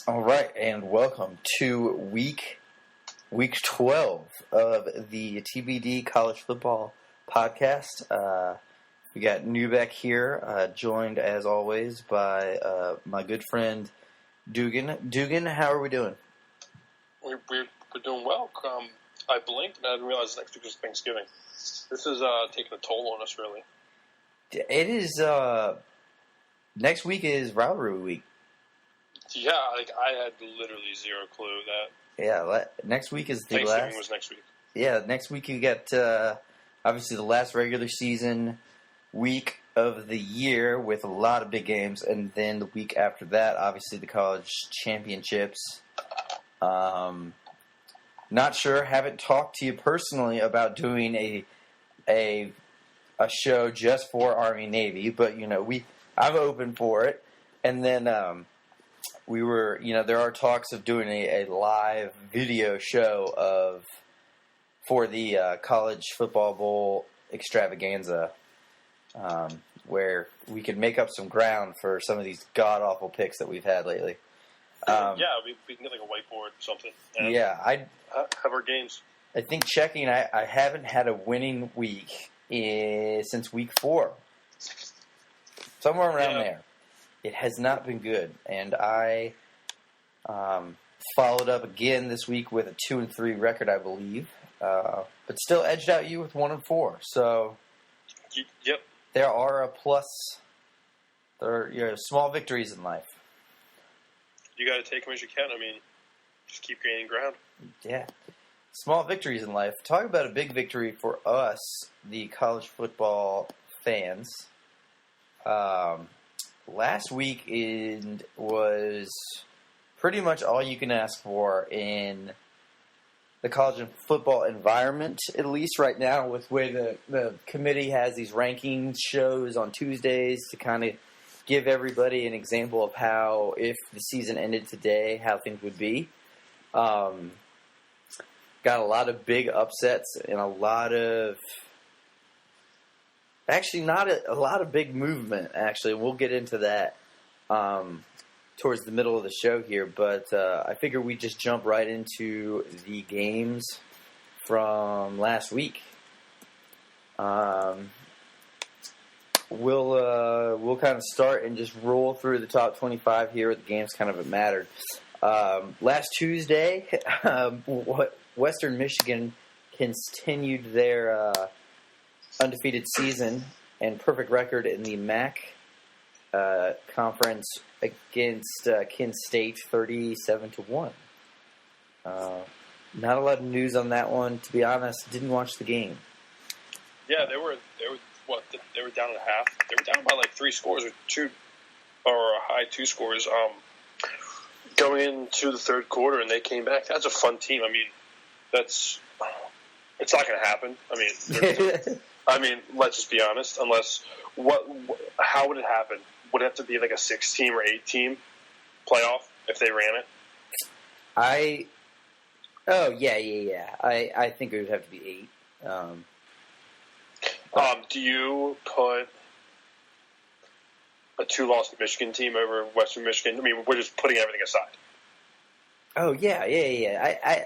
All right, and welcome to week 12 of the TBD College Football Podcast. We got Newbeck here, joined as always by my good friend Dugan. Dugan, how are we doing? We're doing well. I blinked and I didn't realize next week was Thanksgiving. This is taking a toll on us, really. It is. Next week is rivalry week. Yeah, I had literally zero clue that. Yeah, next week is the Thanksgiving last. was next week. Yeah, next week you got obviously the last regular season week of the year with a lot of big games, and then the week after that, obviously the college championships. Not sure. Haven't talked to you personally about doing a show just for Army Navy, but I'm open for it. And then we were, there are talks of doing a live video show for the College Football Bowl extravaganza, where we could make up some ground for some of these god-awful picks that we've had lately. We can get like a whiteboard or something. And have our games. I think checking, I haven't had a winning week since week 4. Somewhere around there. It has not been good. And I followed up again this week with a 2-3 record, I believe. But still edged out you with 1-4. So Yep. There are a plus. There are small victories in life. You got to take them as you can. I mean, just keep gaining ground. Yeah. Small victories in life. Talk about a big victory for us, the college football fans. Last week was pretty much all you can ask for in the college and football environment, at least right now, with the way the committee has these ranking shows on Tuesdays to kind of give everybody an example of how, if the season ended today, how things would be. Got a lot of big upsets and a lot of... Actually, not a lot of big movement, actually. We'll get into that towards the middle of the show here. But I figure we just jump right into the games from last week. We'll kind of start and just roll through the top 25 here with the games kind of that mattered. Last Tuesday, Western Michigan continued their undefeated season and perfect record in the MAC conference against Kent State, 37-1. Not a lot of news on that one, to be honest. Didn't watch the game. Yeah, they were down at half. They were down by like 3 scores or a high 2 scores going into the third quarter, and they came back. That's a fun team. I mean, it's not going to happen. I mean, let's just be honest. Unless how would it happen? Would it have to be like a 6-team or 8-team playoff if they ran it? I think it would have to be 8. Do you put a 2-loss Michigan team over Western Michigan? I mean, we're just putting everything aside. Oh yeah.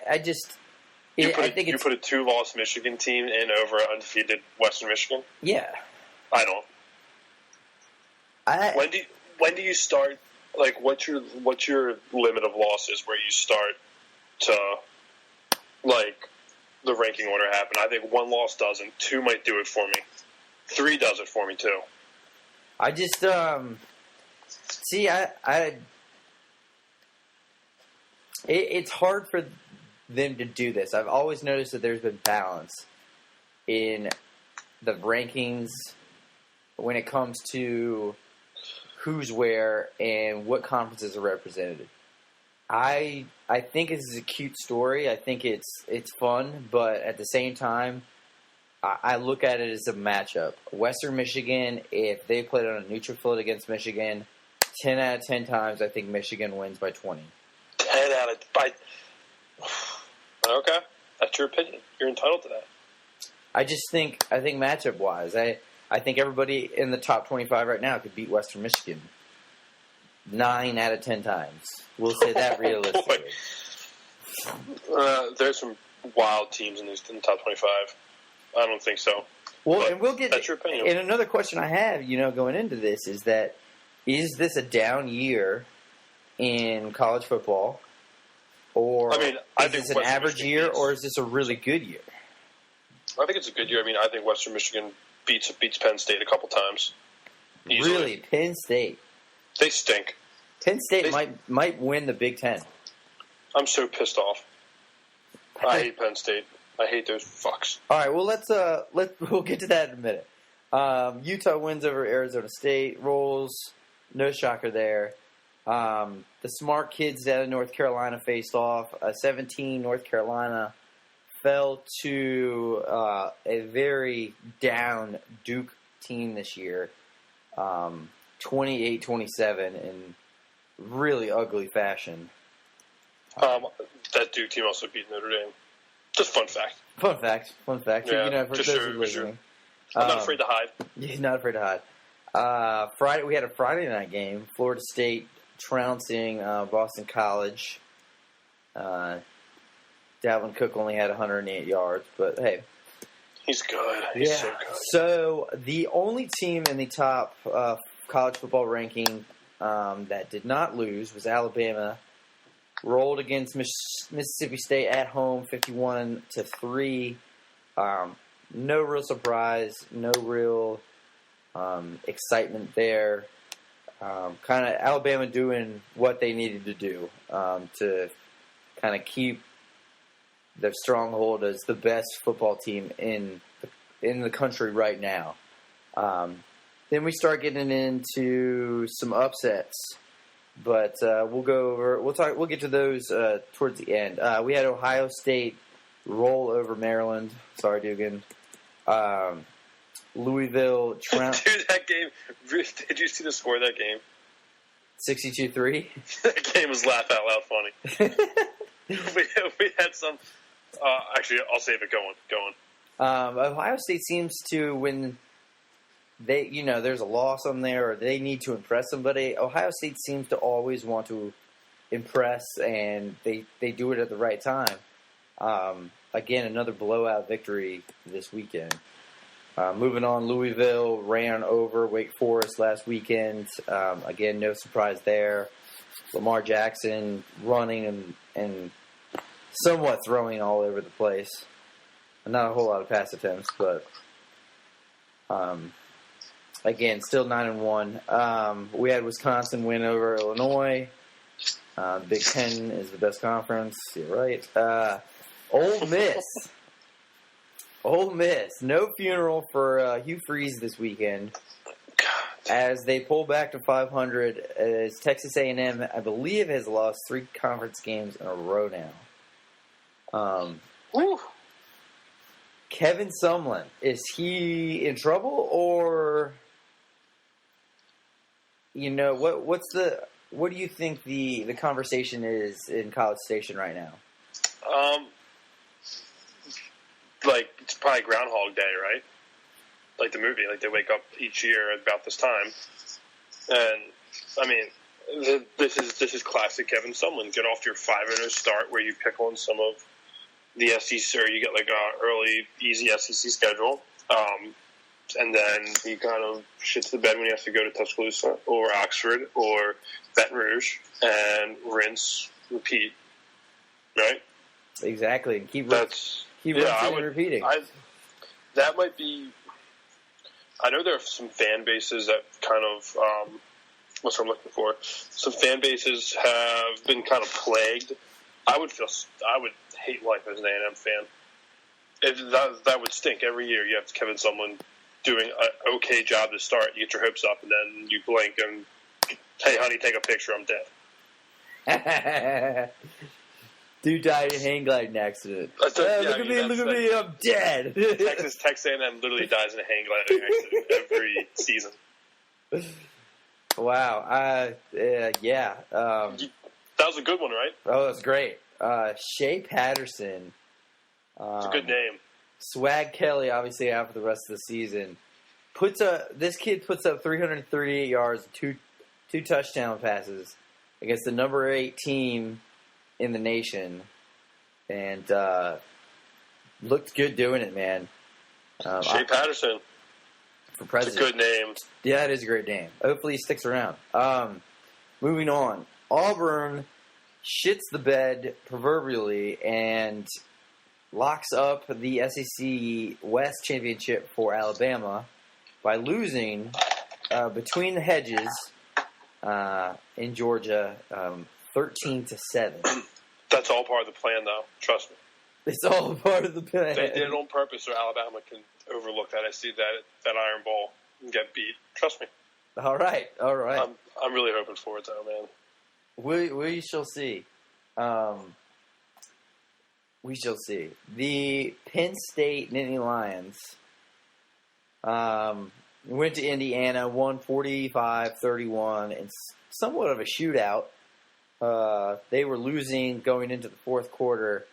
I just. You put a 2-loss Michigan team in over an undefeated Western Michigan? Yeah. I don't. When do you start? Like, what's your limit of losses where you start to like the ranking order happen? I think 1 loss doesn't. 2 might do it for me. 3 does it for me too. I just see. It's hard for them to do this. I've always noticed that there's been balance in the rankings when it comes to who's where and what conferences are represented. I think this is a cute story. I think it's fun, but at the same time, I look at it as a matchup. Western Michigan, if they played on a neutral field against Michigan, 10 out of 10 times, I think Michigan wins by 20. 10 out of... Okay, that's your opinion. You're entitled to that. I think matchup-wise, I think everybody in the top 25 right now could beat Western Michigan. 9 out of 10 times. We'll say that realistically. There's some wild teams in the top 25. I don't think so. Well, but and we'll get. That's your opinion. And another question I have, going into this is that is this a down year in college football, or I is this an average year, or is this a really good year? I think it's a good year. I think Western Michigan beats Penn State a couple times. Easily. Really, Penn State. They stink. Penn State might win the Big Ten. I'm so pissed off. I hate Penn State. I hate those fucks. All right, well we'll get to that in a minute. Utah wins over Arizona State. Rolls, no shocker there. The smart kids out of North Carolina faced off. 17 North Carolina fell to a very down Duke team this year, 28-27 in really ugly fashion. That Duke team also beat Notre Dame. Just fun fact. Fun fact. Yeah, for those who are listening. I'm not afraid to hide. He's not afraid to hide. Friday, we had a Friday night game. Florida State trouncing Boston College. Dalvin Cook only had 108 yards, but hey. He's good. He's so good. So the only team in the top college football ranking that did not lose was Alabama. Rolled against Mississippi State at home, 51-3. No real surprise, no real excitement there. Kind of Alabama doing what they needed to do to kind of keep their stronghold as the best football team in the country right now. Then we start getting into some upsets. But we'll get to those towards the end. We had Ohio State roll over Maryland. Sorry, Dugan. Louisville. Dude, that game. Did you see the score of that game? 62-3? That game was laugh out loud funny. we had some. Actually, I'll save it. Go on. Ohio State seems to, when there's a loss on there or they need to impress somebody, Ohio State seems to always want to impress, and they do it at the right time. Again, another blowout victory this weekend. Moving on, Louisville ran over Wake Forest last weekend. Again, no surprise there. Lamar Jackson running and somewhat throwing all over the place. Not a whole lot of pass attempts, but again, still 9-1. We had Wisconsin win over Illinois. Big Ten is the best conference. You're right. Ole Miss. Ole Miss. No funeral for Hugh Freeze this weekend. As they pull back to 500, as Texas A&M, I believe, has lost 3 conference games in a row now. Kevin Sumlin, is he in trouble, or what do you think the conversation is in College Station right now? It's probably Groundhog Day, right? Like the movie, like they wake up each year at about this time, and this is classic Kevin Sumlin. Get off your 5-0 start where you pick on some of the SEC, or you get like a early easy SEC schedule, and then he kind of shits the bed when he has to go to Tuscaloosa or Oxford or Baton Rouge and rinse, repeat, right? Exactly, and keep repeating. That might be. I know there are some fan bases that kind of, what's what I'm looking for? Some fan bases have been kind of plagued. I would hate life as an A&M fan. That would stink. Every year you have Kevin Sumlin doing an okay job to start. You get your hopes up, and then you blink and, hey, honey, take a picture. I'm dead. Dude died in a hang gliding accident. Look at me, I'm dead. Texas A&M literally dies in a hang gliding accident every season. Wow. Yeah. That was a good one, right? Oh, that's great. Shea Patterson. It's a good name. Swag Kelly, obviously, out for the rest of the season. This kid puts up 338 yards, 2 touchdown passes against the number 8 team in the nation, and looked good doing it, man. Shea Patterson. For president. It's a good name. Yeah, it is a great name. Hopefully he sticks around. Moving on. Auburn shits the bed proverbially and locks up the SEC West Championship for Alabama by losing between the hedges in Georgia 13-7. That's all part of the plan, though. Trust me. It's all part of the plan. They did it on purpose so Alabama can overlook that. I see that Iron Bowl and get beat. Trust me. All right. I'm really hoping for it, though, man. We shall see. We shall see. The Penn State Nittany Lions went to Indiana, won 45-31, and somewhat of a shootout. They were losing going into the fourth quarter.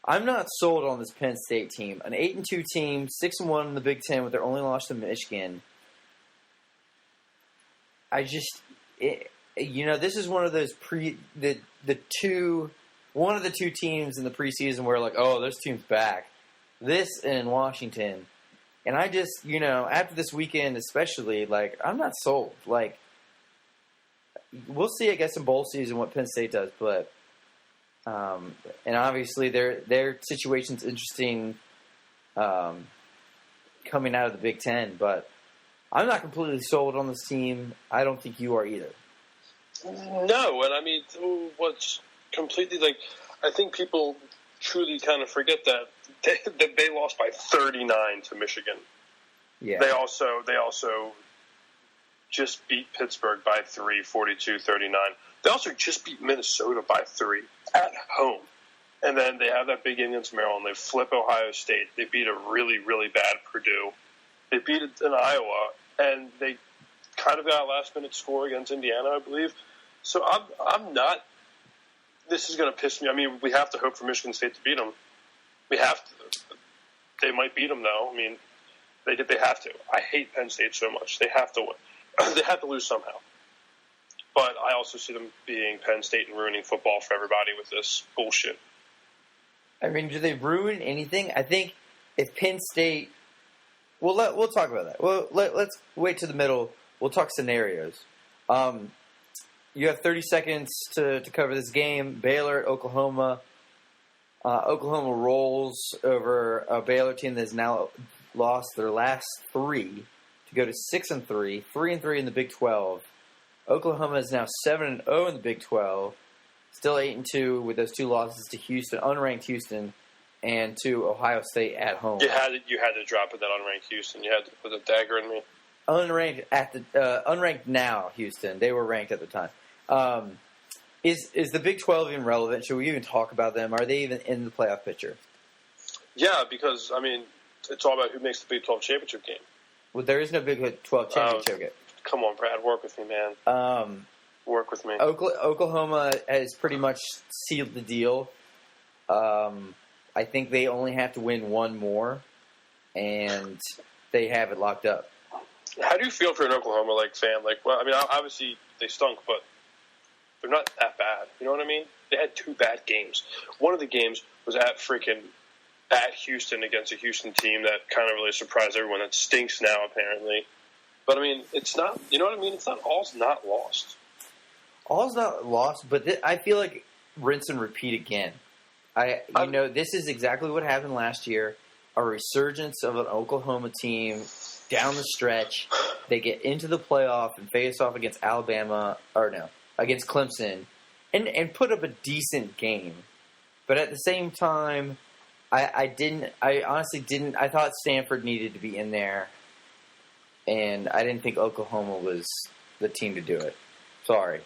I'm not sold on this Penn State team. An 8-2 team, 6-1 in the Big Ten with their only loss to Michigan. This is one of those one of the two teams in the preseason where like, oh, this team's back. This and Washington. And I just, after this weekend especially, like, I'm not sold. Like, we'll see, I guess, in bowl season what Penn State does, but and obviously their situation's interesting coming out of the Big Ten, but I'm not completely sold on this team. I don't think you are either. No, and I mean, what's completely like, I think people truly kind of forget that they lost by 39 to Michigan. Yeah. They also just beat Pittsburgh by 3, 42-39. They also just beat Minnesota by 3 at home. And then they have that big game against Maryland. They flip Ohio State. They beat a really, really bad Purdue. They beat it in Iowa, and they kind of got a last-minute score against Indiana, I believe. So I'm not – this is going to piss me – I mean, we have to hope for Michigan State to beat them. We have to. They might beat them, though. I mean, they have to. I hate Penn State so much. They have to win. They have to lose somehow. But I also see them being Penn State and ruining football for everybody with this bullshit. I mean, do they ruin anything? I think if Penn State – we'll talk about that. Well, let's wait to the middle. We'll talk scenarios. You have 30 seconds to cover this game. Baylor at Oklahoma. Oklahoma rolls over a Baylor team that has now lost their last 3 to go to 6-3, 3-3 in the Big 12. Oklahoma is now 7-0 in the Big 12, still 8-2 with those 2 losses to Houston, unranked Houston, and to Ohio State at home. You had to drop it that unranked Houston. You had to put a dagger in me. Unranked now Houston. They were ranked at the time. Is the Big 12 even relevant? Should we even talk about them? Are they even in the playoff picture? Yeah, because, I mean, it's all about who makes the Big 12 championship game. Well, there is no Big 12 championship game. Come on, Brad. Work with me, man. Work with me. Oklahoma has pretty much sealed the deal. I think they only have to win one more, and they have it locked up. How do you feel for an Oklahoma fan? Well, I mean, obviously they stunk, but they're not that bad. You know what I mean? They had 2 bad games. One of the games was at Houston against a Houston team that kind of really surprised everyone. That stinks now, apparently. But, I mean, it's not – you know what I mean? It's not – all's not lost. All's not lost, but I feel like rinse and repeat again. This is exactly what happened last year. A resurgence of an Oklahoma team down the stretch. They get into the playoff and face off against against Clemson, and put up a decent game. But at the same time, I honestly didn't. I thought Stanford needed to be in there, and I didn't think Oklahoma was the team to do it. Sorry.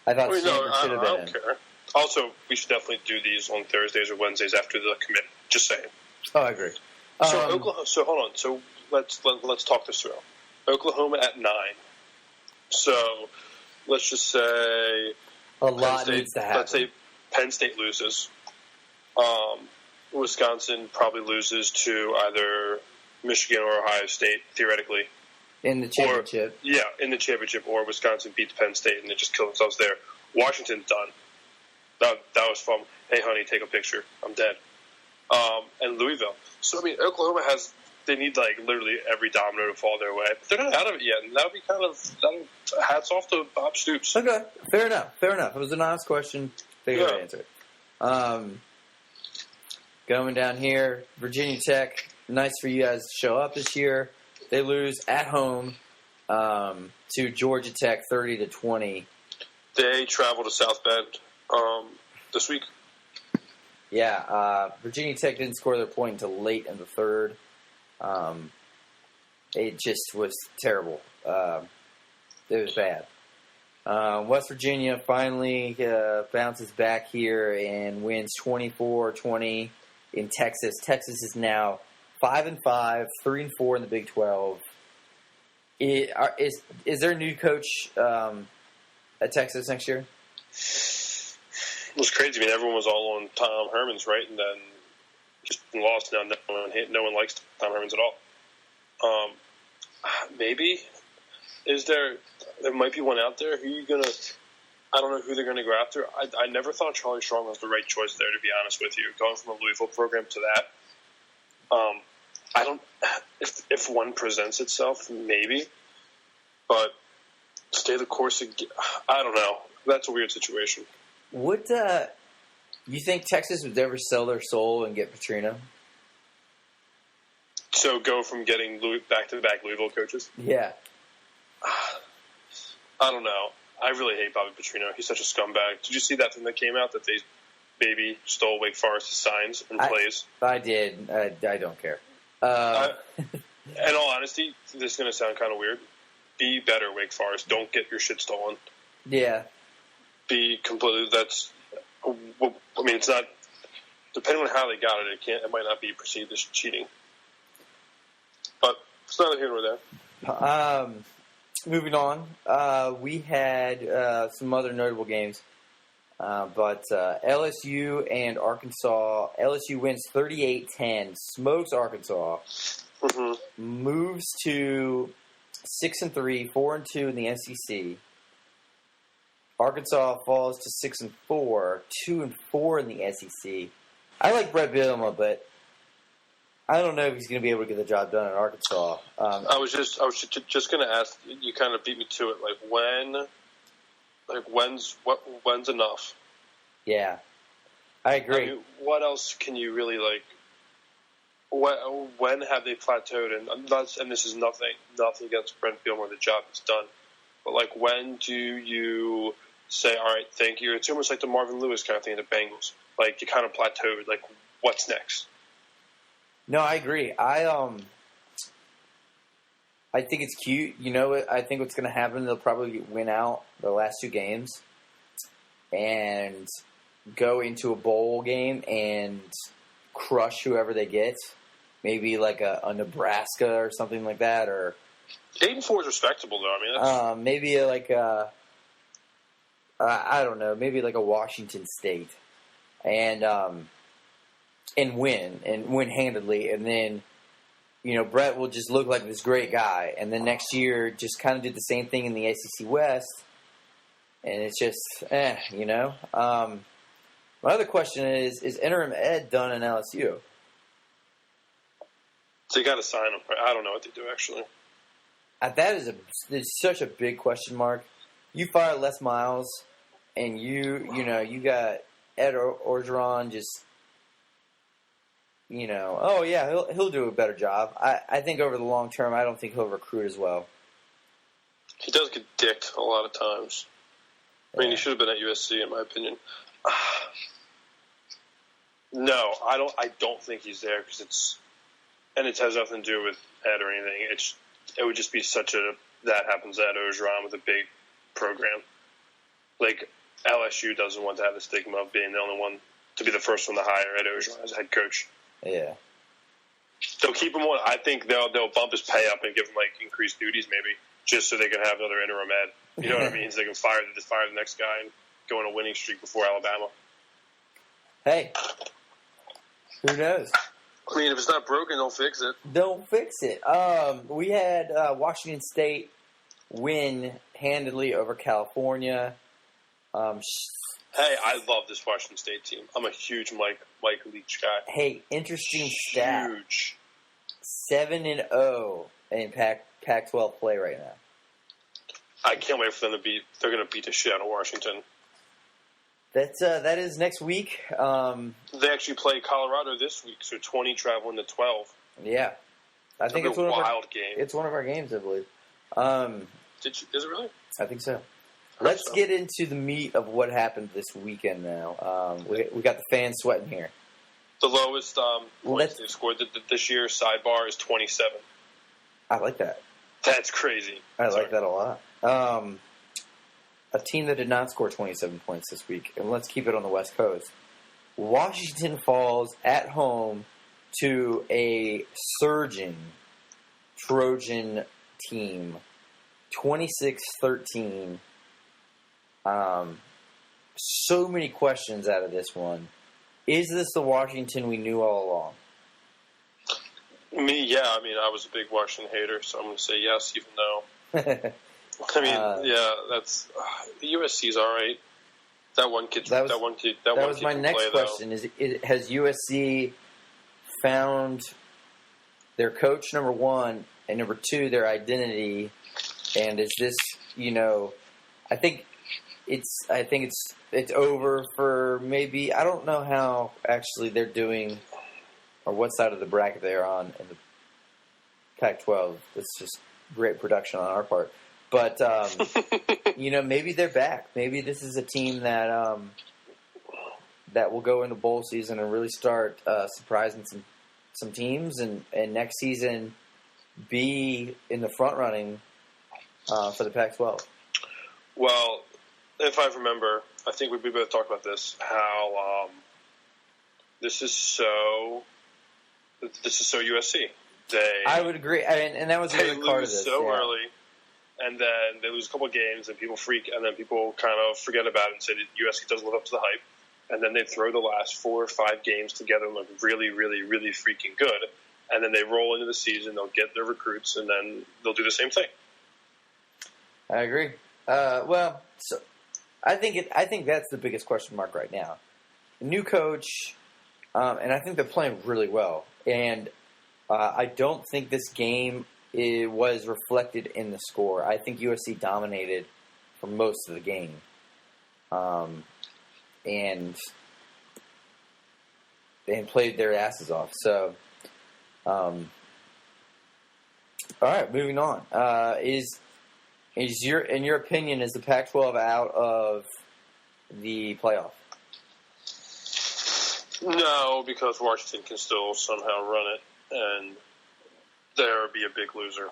I thought Stanford should have been in. I don't care. Also, we should definitely do these on Thursdays or Wednesdays after the commit. Just saying. Oh, I agree. So hold on. So let's talk this through. Oklahoma at 9. So let's just say a lot needs to happen. Let's say Penn State loses. Wisconsin probably loses to either Michigan or Ohio State, theoretically. in the championship. In the championship, or Wisconsin beats Penn State and they just kill themselves there. Washington's done. That was fun. Hey, honey, take a picture. I'm dead. And Louisville. So, I mean, Oklahoma they need, like, literally every domino to fall their way. But they're not out of it yet. And that would be hats off to Bob Stoops. Okay. Fair enough. It was an honest question. Figured I'd answer it. Going down here, Virginia Tech. Nice for you guys to show up this year. They lose at home to Georgia Tech 30-20. They travel to South Bend this week. Yeah, Virginia Tech didn't score their point until late in the third. It just was terrible. It was bad. West Virginia finally bounces back here and wins 24-20 in Texas. Texas is now 5-5, 3-4 in the Big 12. Is there a new coach at Texas next year? It was crazy. I mean, everyone was all on Tom Herman's, right? And then just lost. Now no one likes Tom Herman's at all. Maybe. There might be one out there. I don't know who they're going to go after. I never thought Charlie Strong was the right choice there, to be honest with you. Going from a Louisville program to that. I don't. If one presents itself, maybe. But stay the course. I don't know. That's a weird situation. Would you think Texas would ever sell their soul and get Petrino? So go from getting back-to-back Louisville coaches? Yeah. I don't know. I really hate Bobby Petrino. He's such a scumbag. Did you see that thing that came out that they maybe stole Wake Forest's signs and plays? I did. I don't care. In all honesty, this is going to sound kind of weird. Be better, Wake Forest. Don't get your shit stolen. Yeah. Be completely. It's not. Depending on how they got it, it might not be perceived as cheating. But it's neither here nor there. Moving on, we had some other notable games, but LSU and Arkansas. LSU wins 38-10, smokes Arkansas, moves to 6-3, 4-2 in the SEC. Arkansas falls to 6-4, 2-4 in the SEC. I like Brett Bielema, but I don't know if he's going to be able to get the job done in Arkansas. I was just going to ask. You kind of beat me to it. When's enough? Yeah, I agree. I mean, what else can you really like? When have they plateaued? And this is nothing against Brent Bielema. The job is done. But when do you say, all right, thank you? It's almost like the Marvin Lewis kind of thing in the Bengals. You kind of plateaued. What's next? No, I agree. I think it's cute. You know what? I think what's going to happen, they'll probably win out the last two games and go into a bowl game and crush whoever they get. Maybe a Nebraska or something like that. Or 8-4 is respectable, though. I mean, maybe I don't know. Maybe a Washington State. And win handedly, and then, Brett will just look like this great guy, and then next year just kind of did the same thing in the SEC West, and it's just, My other question is interim Ed done in LSU? They got to sign him. I don't know what they do, actually. That is such a big question mark. You fire Les Miles, and you got Ed Orgeron just... he'll do a better job. I think over the long term, I don't think he'll recruit as well. He does get dicked a lot of times. I mean, he should have been at USC, in my opinion. No, I don't think he's there because it has nothing to do with Ed or anything. It would just be that happens at Orgeron with a big program. LSU doesn't want to have the stigma of being the only one to be the first one to hire Ed Orgeron as head coach. Yeah. They'll keep him on. I think they'll bump his pay up and give him increased duties maybe, just so they can have another interim Ed. You know what I mean? So they can fire the next guy and go on a winning streak before Alabama. Hey, who knows? I mean, if it's not broken, don't fix it. Don't fix it. We had Washington State win handedly over California. Hey, I love this Washington State team. I'm a huge Mike Leach guy. Hey, interesting stat. Huge. 7-0 in Pac-12 play right now. I can't wait for them to beat. They're going to beat the shit out of Washington. That is next week. They actually play Colorado this week, so 20 traveling to 12. Yeah, I think it's a one wild of our game. It's one of our games, I believe. Is it really? I think so. Let's get into the meat of what happened this weekend now. We got the fans sweating here. The lowest points they've scored this year, sidebar, is 27. I like that. That's crazy. I like that a lot. A team that did not score 27 points this week, and let's keep it on the West Coast. Washington falls at home to a surging Trojan team, 26-13. So many questions out of this one. Is this the Washington we knew all along? Me, yeah. I mean, I was a big Washington hater, so I'm going to say yes, even though. I mean, yeah, that's the USC's all right. That one kid. That was my next question. Has USC found their coach, number one, and number two, their identity? And is this, I think it's over for maybe. I don't know how actually they're doing, or what side of the bracket they're on in the Pac-12. It's just great production on our part. But, maybe they're back. Maybe this is a team that that will go into bowl season and really start surprising some teams and next season be in the front running for the Pac-12. Well, if I remember, I think we both talked about this, how this is so USC. I would agree. And that was another part of this. So early. And then they lose a couple of games, and people freak, and then people kind of forget about it and say that USC doesn't live up to the hype. And then they throw the last 4 or 5 games together and look really, really, really freaking good. And then they roll into the season, they'll get their recruits, and then they'll do the same thing. I agree. So I think that's the biggest question mark right now. A new coach, and I think they're playing really well. And I don't think this game was reflected in the score. I think USC dominated for most of the game. And played their asses off. So, all right, moving on. In your opinion, is the Pac-12 out of the playoff? No, because Washington can still somehow run it, and there be a big loser.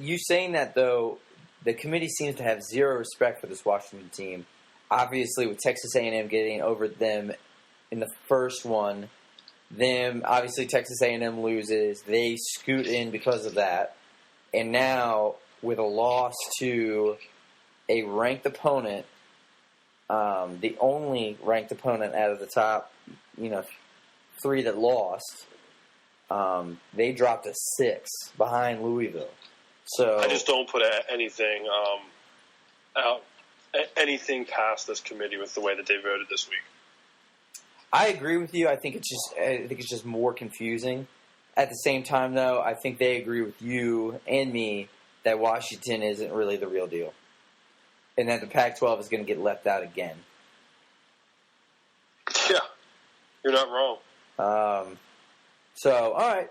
You saying that, though, the committee seems to have zero respect for this Washington team. Obviously, with Texas A&M getting over them in the first one, obviously Texas A&M loses. They scoot in because of that. And now, with a loss to a ranked opponent, the only ranked opponent out of the top, 3 that lost, they dropped to 6 behind Louisville. So I just don't put anything past this committee with the way that they voted this week. I agree with you. I think it's just more confusing. At the same time, though, I think they agree with you and me that Washington isn't really the real deal, and that the Pac-12 is going to get left out again. Yeah, you're not wrong. So, all right.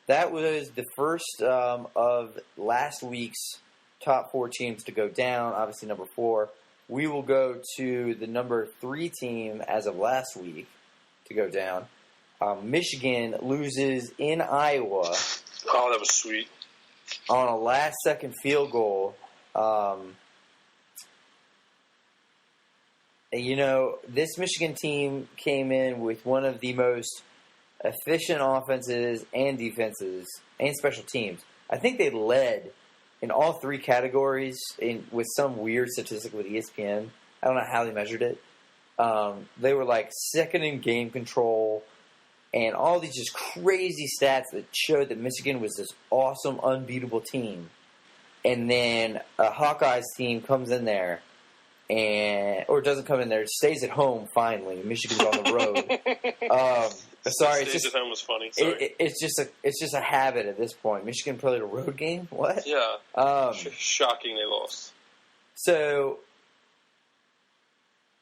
That was the first of last week's top 4 teams to go down. Obviously, number 4. We will go to the number 3 team as of last week to go down. Michigan loses in Iowa. Oh, that was sweet. On a last-second field goal. This Michigan team came in with one of the most efficient offenses and defenses and special teams. I think they led in all 3 categories with some weird statistic with ESPN. I don't know how they measured it. They were like second in game control, and all these just crazy stats that showed that Michigan was this awesome, unbeatable team. And then a Hawkeyes team comes in there, or doesn't come in there, stays at home finally. Michigan's on the road. Sorry, it's just at home was funny. Sorry. It's just a habit at this point. Michigan played a road game. What? Yeah. Shocking they lost. So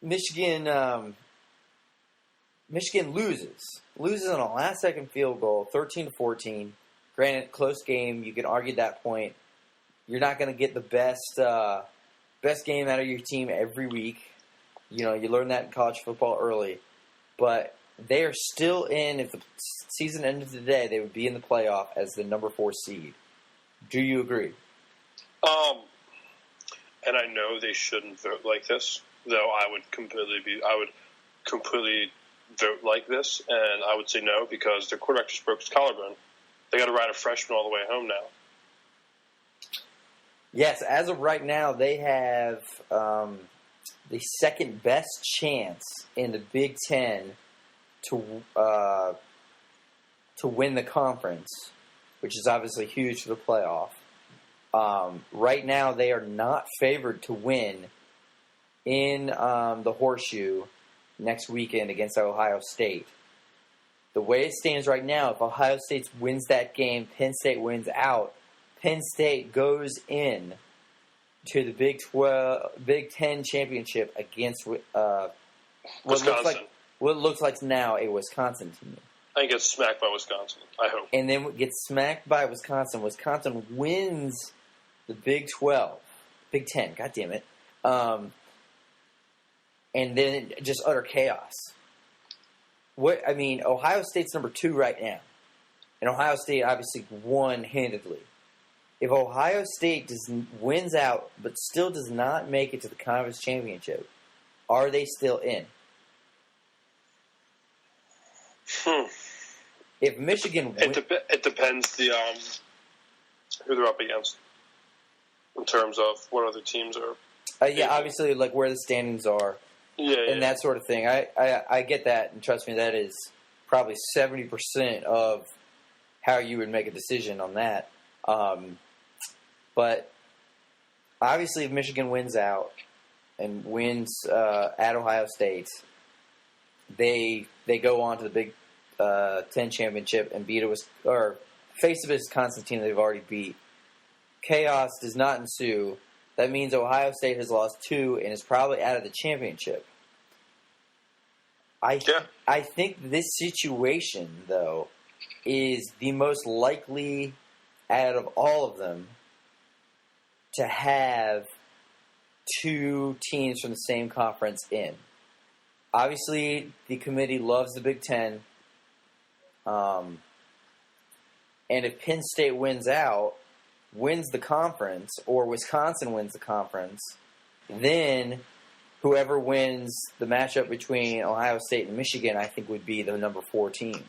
Michigan loses on a last-second field goal, 13-14. Granted, close game. You can argue that point. You're not going to get the best game out of your team every week. You know, you learn that in college football early. But they are still in, if the season ended today, they would be in the playoff as the number 4 seed. Do you agree? And I know they shouldn't vote like this, though I would completely vote like this, and I would say no because their quarterback just broke his collarbone. They got to ride a freshman all the way home now. Yes, as of right now, they have the second best chance in the Big Ten to win the conference, which is obviously huge for the playoff. Right now, they are not favored to win in the Horseshoe next weekend against Ohio State. The way it stands right now, if Ohio State wins that game, Penn State wins out, Penn State goes in to the Big Ten championship against what looks like now a Wisconsin team. I think it's smacked by Wisconsin, I hope. And then gets smacked by Wisconsin. Wisconsin wins the Big 10, God damn it. And then just utter chaos. Ohio State's number 2 right now. And Ohio State obviously won handedly. If Ohio State wins out but still does not make it to the conference championship, are they still in? If Michigan wins... It depends who they're up against in terms of what other teams are. Obviously, like where the standings are. And that sort of thing. I get that, and trust me, that is probably 70% of how you would make a decision on that. But obviously, if Michigan wins out and wins at Ohio State, they go on to the Big Ten championship and face a Wisconsin team they've already beat. Chaos does not ensue. That means Ohio State has lost 2 and is probably out of the championship. I think this situation, though, is the most likely out of all of them to have 2 teams from the same conference in. Obviously, the committee loves the Big Ten. And if Penn State wins the conference, or Wisconsin wins the conference, then whoever wins the matchup between Ohio State and Michigan, I think, would be the number 4 team.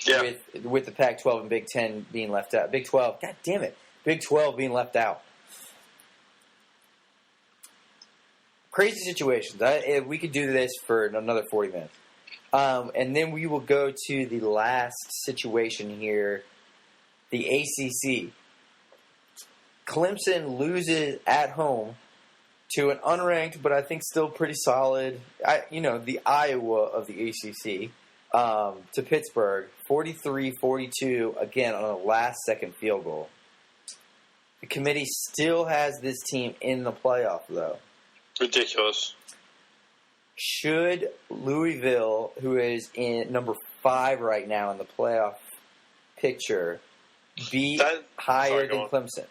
Yeah. With the Pac-12 and Big Ten being left out. Big 12, God damn it. Big 12 being left out. Crazy situations. We could do this for another 40 minutes. And then we will go to the last situation here, the ACC. Clemson loses at home to an unranked, but I think still pretty solid, the Iowa of the ACC, to Pittsburgh, 43-42, again, on a last-second field goal. The committee still has this team in the playoff, though. Ridiculous. Should Louisville, who is in number 5 right now in the playoff picture, be higher than Clemson?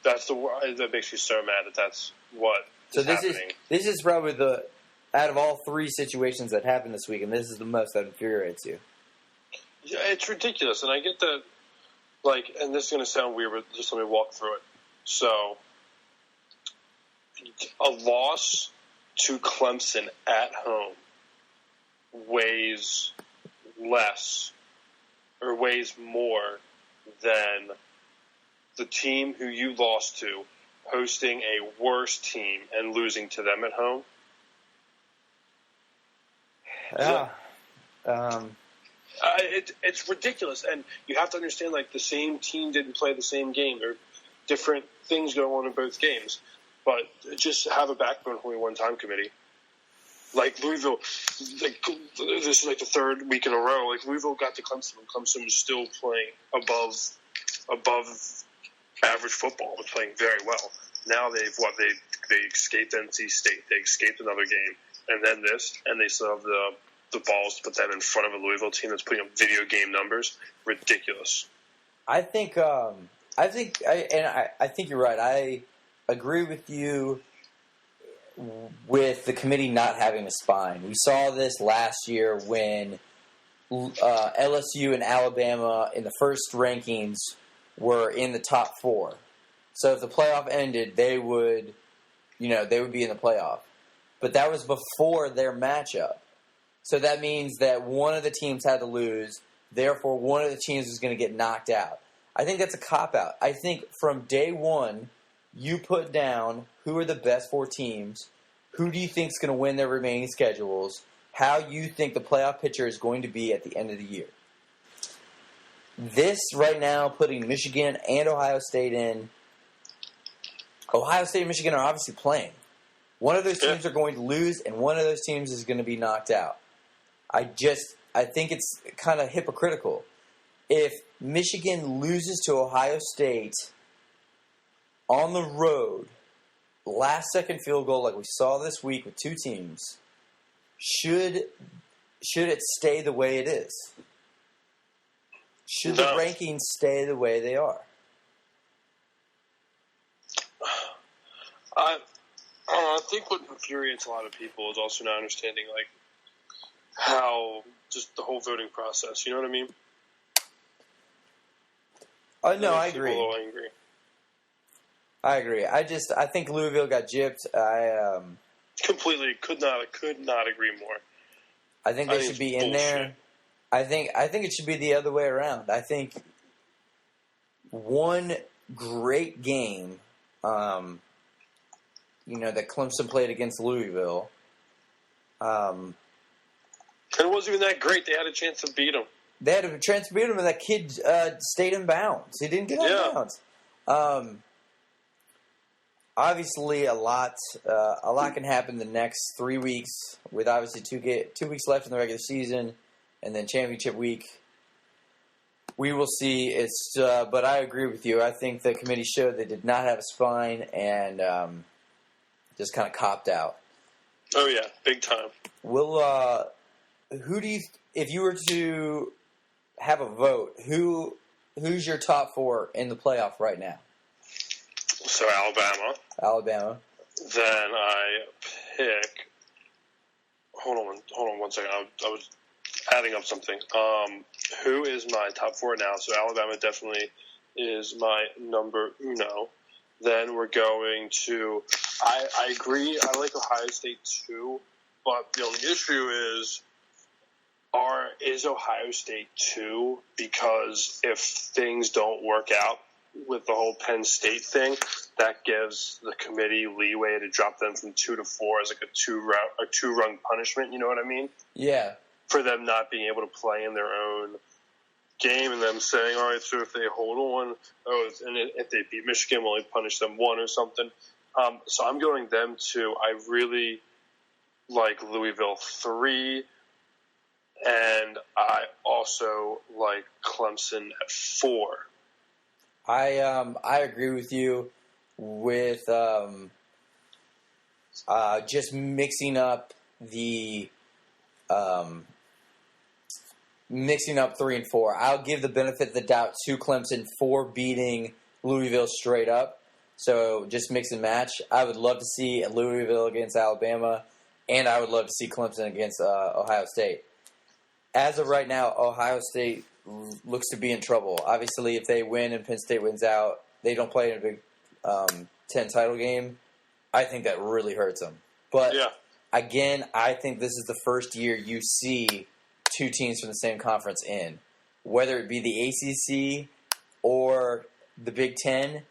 That makes me so mad that's what is happening. This is probably out of all 3 situations that happened this week, and this is the most that infuriates you. Yeah, it's ridiculous, and I get that. And this is going to sound weird, but just let me walk through it. So, a loss to Clemson at home weighs less or weighs more than the team who you lost to hosting a worse team and losing to them at home. Yeah. It's ridiculous, and you have to understand, like, the same team didn't play the same game. There are different things going on in both games, but just have a backbone only one time committee. Like Louisville, like this is like the third week in a row. Like Louisville got to Clemson, and Clemson was still playing above average football, was playing very well. Now they escaped NC State, they escaped another game, and then this, and they still have the balls to put that in front of a Louisville team that's putting up video game numbers. Ridiculous. I think you're right. I agree with you with the committee not having a spine. We saw this last year when LSU and Alabama in the first rankings were in the top 4. So if the playoff ended, they would be in the playoff. But that was before their matchup. So that means that one of the teams had to lose. Therefore, one of the teams was going to get knocked out. I think that's a cop-out. I think from day one, you put down who are the best 4 teams, who do you think is going to win their remaining schedules, how you think the playoff picture is going to be at the end of the year. This right now, putting Michigan and Ohio State in, Ohio State and Michigan are obviously playing. One of those teams are going to lose, and one of those teams is going to be knocked out. I think it's kind of hypocritical. If Michigan loses to Ohio State on the road, last-second field goal like we saw this week with 2 teams, should it stay the way it is? Should the rankings stay the way they are? I think what infuriates a lot of people is also not understanding, like, how just the whole voting process. You know what I mean? No, I agree. People a little angry. I agree. I think Louisville got gypped. Completely could not agree more. I think they should be in there. I think it should be the other way around. I think one great game, that Clemson played against Louisville. And it wasn't even that great. They had a chance to beat them. They had a chance to beat him, and that kid stayed in bounds. He didn't get out of bounds. Obviously, a lot can happen the next 3 weeks, with obviously 2 weeks left in the regular season, and then championship week. We will see. But I agree with you. I think the committee showed they did not have a spine and just kind of copped out. Oh yeah, big time. Who do you? If you were to have a vote, who's your top 4 in the playoff right now? So Alabama. Then I pick. Hold on 1 second. I was adding up something. Who is my top 4 now? So Alabama definitely is my number uno. Then we're going to. I agree. I like Ohio State too, but the only issue is Ohio State 2, because if things don't work out with the whole Penn State thing, that gives the committee leeway to drop them from 2 to 4 as like a two-rung punishment. You know what I mean? Yeah. For them not being able to play in their own game, and them saying, all right, so if they hold on, and if they beat Michigan, we'll only punish them 1 or something. So I'm going them 2. I really like Louisville 3. And I also like Clemson at 4. I agree with you with just mixing up 3 and 4. I'll give the benefit of the doubt to Clemson for beating Louisville straight up. So just mix and match. I would love to see Louisville against Alabama, and I would love to see Clemson against Ohio State. As of right now, Ohio State looks to be in trouble. Obviously, if they win and Penn State wins out, they don't play in a Big 10 title game. I think that really hurts them. But, again, I think this is the first year you see 2 teams from the same conference in. Whether it be the ACC or the Big 10,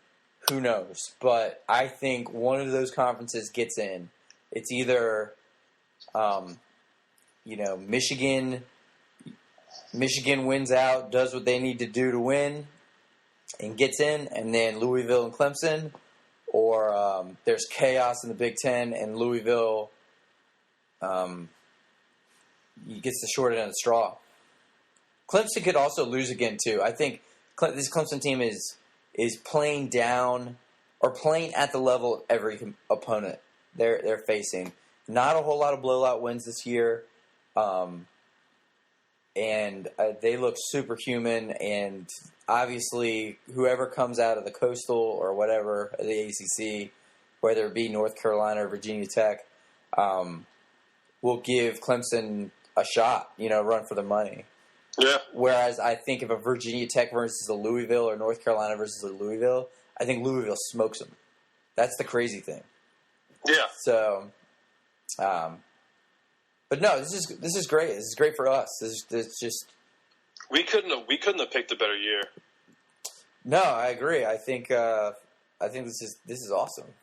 who knows? But I think one of those conferences gets in. It's either, Michigan Michigan wins out, does what they need to do to win, and gets in, and then Louisville and Clemson, or there's chaos in the Big Ten, and Louisville gets the short end of the straw. Clemson could also lose again, too. I think this Clemson team is playing down or playing at the level of every opponent they're facing. Not a whole lot of blowout wins this year. And they look superhuman, and obviously whoever comes out of the Coastal or whatever, the ACC, whether it be North Carolina or Virginia Tech, will give Clemson a shot, run for the money. Yeah. Whereas I think if a Virginia Tech versus a Louisville or North Carolina versus a Louisville, I think Louisville smokes them. That's the crazy thing. Yeah. So, but no, this is great. This is great for us. This just we couldn't have picked a better year. No, I agree. I think this is awesome.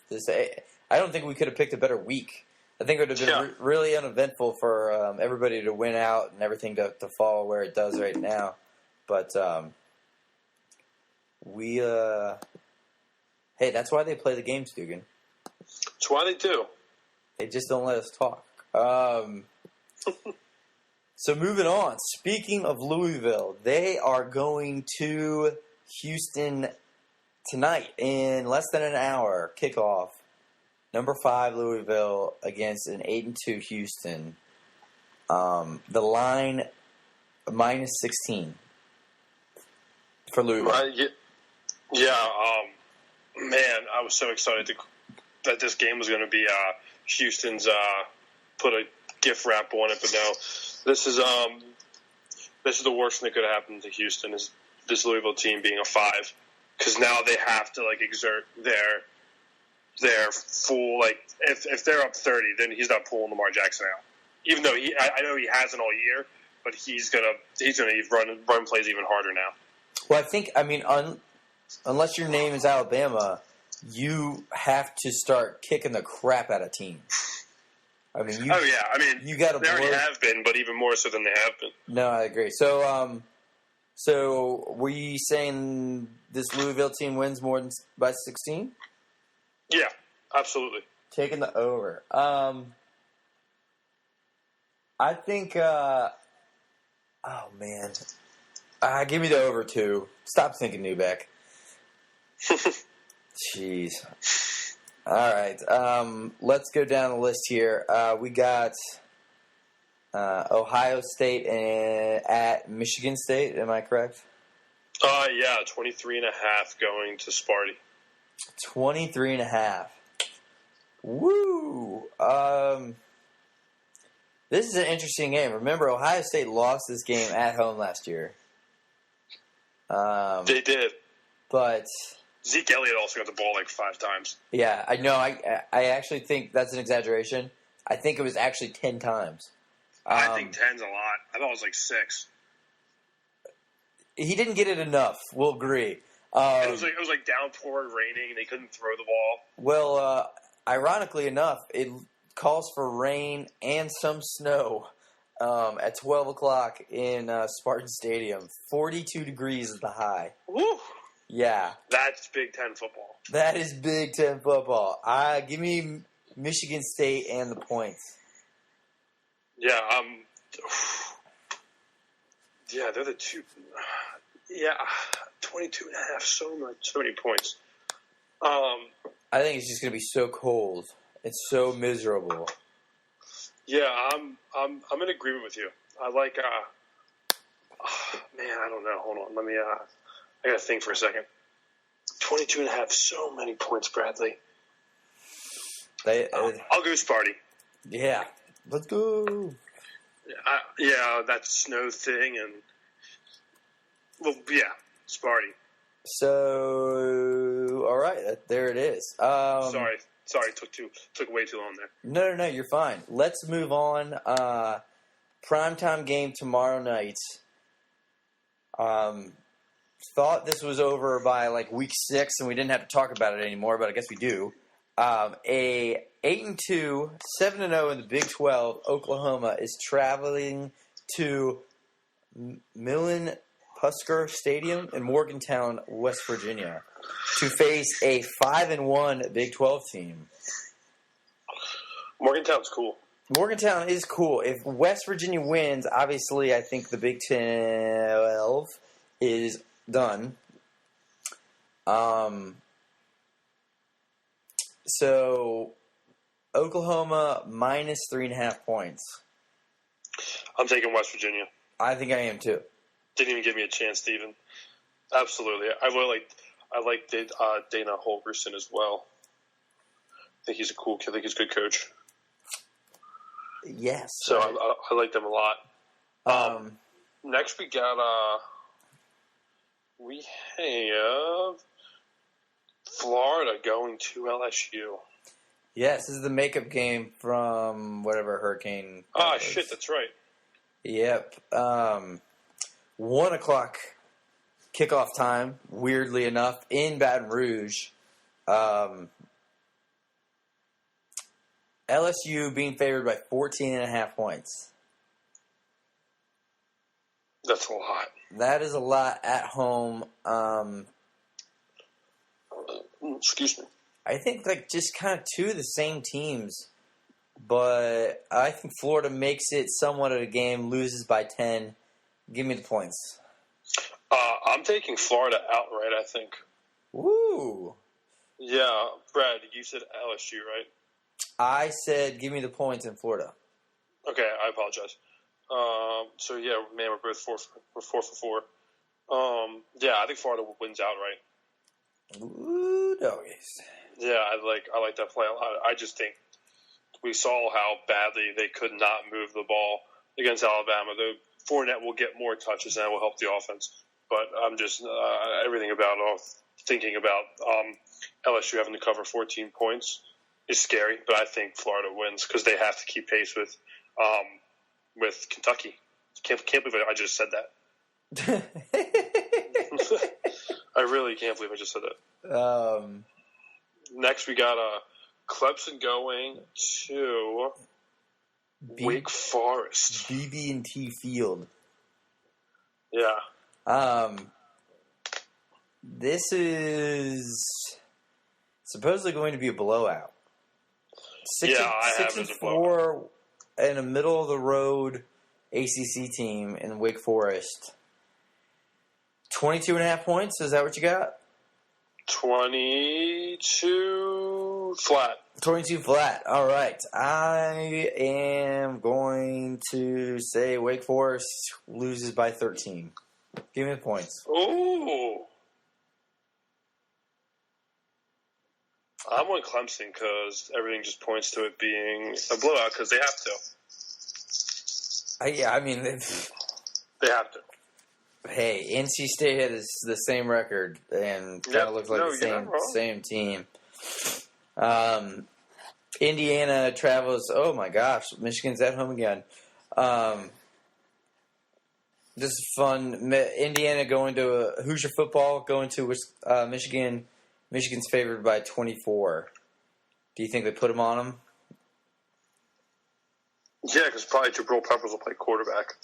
I don't think we could have picked a better week. I think it would have been really uneventful for everybody to win out and everything to fall where it does right now. But hey, that's why they play the games, Dugan. That's why they do. They just don't let us talk. So moving on. Speaking of Louisville, they are going to Houston tonight in less than an hour. Kickoff. Number 5 Louisville against an 8-2 Houston. The line -16 for Louisville. Man, I was so excited that this game was going to be Houston's put a gift wrap on it, but no, this is the worst thing that could have happened to Houston is this Louisville team being a 5, because now they have to exert their full if they're up 30, then he's not pulling Lamar Jackson out. Even though I know he hasn't all year, but he's gonna run plays even harder now. Well, unless your name is Alabama, you have to start kicking the crap out of teams. You got to. They already have been, but even more so than they have been. No, I agree. So, were you saying this Louisville team wins more than by 16? Yeah, absolutely. Taking the over. I think. Oh man, give me the over 2. Stop thinking, Newbeck. Jeez. All right. Let's go down the list here. We got Ohio State at Michigan State. Am I correct? Yeah, 23.5 going to Sparty. 23.5. Woo! This is an interesting game. Remember, Ohio State lost this game at home last year. They did. But Zeke Elliott also got the ball 5 times. Yeah, I know. I actually think that's an exaggeration. I think it was actually 10 times. I think 10's a lot. I thought it was 6. He didn't get it enough. We'll agree. It was downpour, raining, and they couldn't throw the ball. Well, ironically enough, it calls for rain and some snow at 12 o'clock in Spartan Stadium. 42 degrees is the high. Woo! Yeah. That's Big Ten football. That is Big Ten football. Give me Michigan State and the points. Yeah, yeah, they're the two. Yeah, 22.5, so many points. I think it's just going to be so cold. It's so miserable. Yeah, I'm in agreement with you. I like. Man, I don't know. Hold on, let me. I got to think for a second. 22.5, so many points, Bradley. I'll go Sparty. Yeah, let's go. Yeah, that snow thing and. Well, yeah, Sparty. So, all right, there it is. Sorry, took way too long there. No, you're fine. Let's move on. Primetime game tomorrow night. Thought this was over by week 6 and we didn't have to talk about it anymore, but I guess we do. A 8-2, 7-0 in the Big 12, Oklahoma is traveling to Millen Pusker Stadium in Morgantown, West Virginia, to face a 5-1 Big 12 team. Morgantown's cool. Morgantown is cool. If West Virginia wins, obviously I think the Big 12 is done. So Oklahoma minus 3.5 points. I'm taking West Virginia. I think I am too. Didn't even give me a chance, Steven. Absolutely. I like Dana Holgerson as well. I think he's a cool kid. I think he's a good coach. Yes. So right. I like them a lot. Next we got we have Florida going to LSU. Yes, this is the makeup game from whatever hurricane. Shit, that's right. Yep. 1 o'clock kickoff time, weirdly enough, in Baton Rouge. LSU being favored by 14.5 points. That's a lot. That is a lot at home. Excuse me. I think just kind of two of the same teams, but I think Florida makes it somewhat of a game, loses by 10. Give me the points. I'm taking Florida outright, I think. Woo! Yeah, Brad, you said LSU, right? I said give me the points in Florida. Okay, I apologize. So yeah, man, we're 4 for 4. Yeah, I think Florida wins outright. Ooh, doggies. Yeah, I like that play a lot. I just think we saw how badly they could not move the ball against Alabama. The Fournette will get more touches and that will help the offense. But I'm just everything about thinking about LSU having to cover 14 points is scary. But I think Florida wins because they have to keep pace with Kentucky. Can't believe I just said that. I really can't believe I just said that. Next, we got Clemson going to Wake Forest. BB&T Field. Yeah. This is supposedly going to be a blowout. 6-4 in a middle of the road ACC team in Wake Forest. 22.5 points. Is that what you got? 22 flat. 22 flat. All right. I am going to say Wake Forest loses by 13. Give me the points. Ooh. I'm on Clemson because everything just points to it being a blowout because they have to. I mean, they have to. Hey, NC State has the same record and kind of looks like the same team. Indiana travels. Oh my gosh, Michigan's at home again. This is fun. Indiana going to Hoosier football, going to Michigan. Michigan's favored by 24. Do you think they put them on them? Yeah, because probably Jabril Peppers will play quarterback.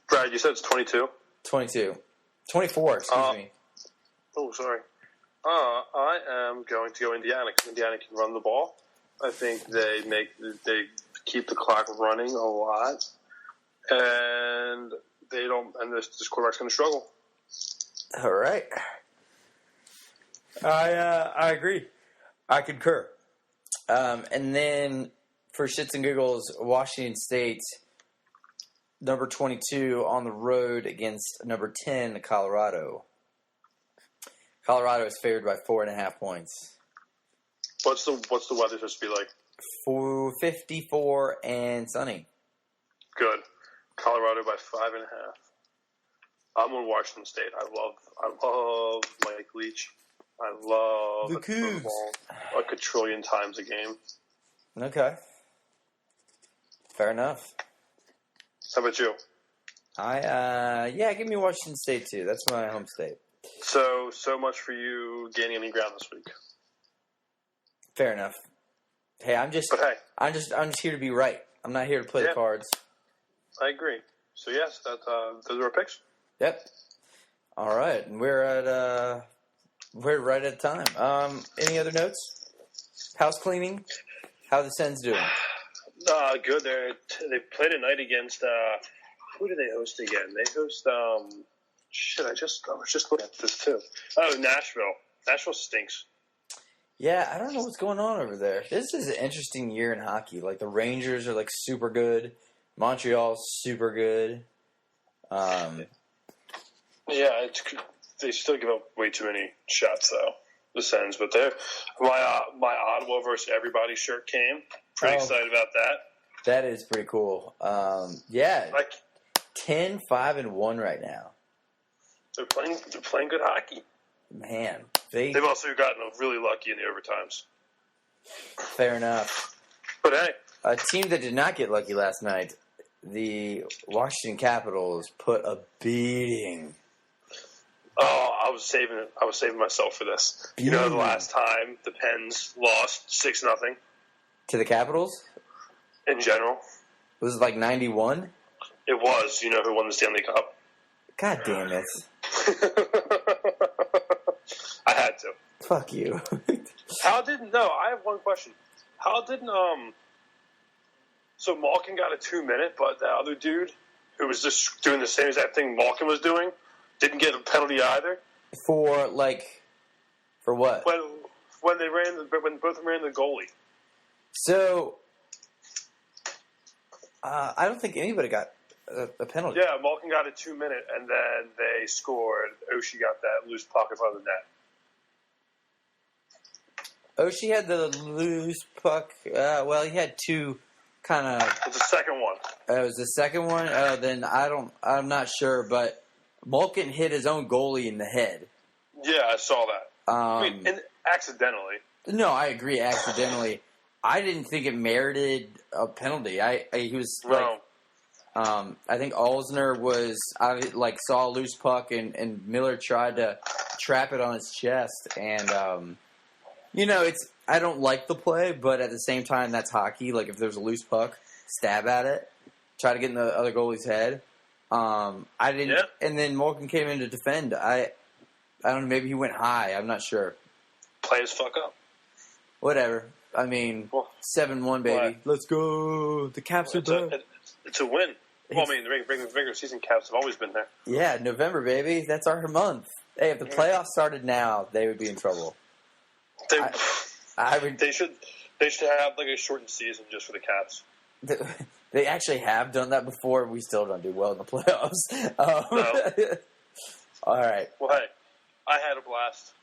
Brad, you said it's 22? 22. 24, excuse me. Oh, sorry. I am going to go Indiana because Indiana can run the ball. I think they keep the clock running a lot, and they don't. And this quarterback's going to struggle. All right. I agree. I concur. And then for shits and giggles, Washington State, number 22 on the road against number 10, Colorado. Colorado is favored by 4.5 points. What's the weather supposed to be like? 54 and sunny. Good. Colorado by 5.5. I'm on Washington State. I love Mike Leach. I love the Cougs a quadrillion times a game. Okay. Fair enough. How about you? Give me Washington State too. That's my home state. So much for you gaining any ground this week. Fair enough. Hey, I'm just here to be right. I'm not here to play the cards. I agree. So yes, that those are our picks. Yep. All right, and we're right at time. Any other notes? House cleaning? How the Sens doing? Good. They play tonight against who do they host again? They host I was just looking at this too. Oh, Nashville. Nashville stinks. Yeah, I don't know what's going on over there. This is an interesting year in hockey. Like the Rangers are like super good. Montreal's super good. Yeah, they still give up way too many shots though. The Sens, but my Ottawa versus everybody shirt came. Pretty excited about that. That is pretty cool. Yeah, Like 10-5-1 right now. they're playing good hockey. Man, they've also gotten really lucky in the overtimes. Fair enough. But hey, a team that did not get lucky last night, the Washington Capitals, put a beating. Oh, I was saving myself for this. You know, the last time the Pens lost 6-0 to the Capitals. In general, was it like 91? It was. You know who won the Stanley Cup? God damn it! I had to. Fuck you. I have one question. How didn't so Malkin got a 2-minute, but the other dude who was just doing the same exact thing Malkin was doing didn't get a penalty either? For what? When both of them ran the goalie. So I don't think anybody got a penalty. Yeah, Malkin got a 2-minute, and then they scored. Oshie got that loose puck in front of the net. Oshie had the loose puck. Well, he had two kind of. It was the second one. It was the second one. Then I'm not sure, but Malkin hit his own goalie in the head. Yeah, I saw that. And accidentally. No, I agree. Accidentally, I didn't think it merited a penalty. He was like. I think Alsner saw a loose puck and Miller tried to trap it on his chest, and I don't like the play, but at the same time that's hockey. Like if there's a loose puck, stab at it, try to get in the other goalie's head. I didn't, yeah. And then Malkin came in to defend. I don't know, maybe he went high. I'm not sure. Play his fuck up. Whatever. I mean, 7-1, baby. What? Let's go. The Caps are there. It's a win. Well, I mean, the regular season Caps have always been there. Yeah, November, baby. That's our month. Hey, if the playoffs started now, they would be in trouble. They should have like a shortened season just for the Caps. They actually have done that before. We still don't do well in the playoffs. No. All right. Well, hey, I had a blast.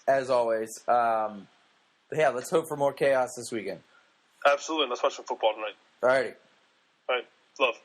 As always. Yeah, let's hope for more chaos this weekend. Absolutely. Let's watch some football tonight. All righty. All right. Love.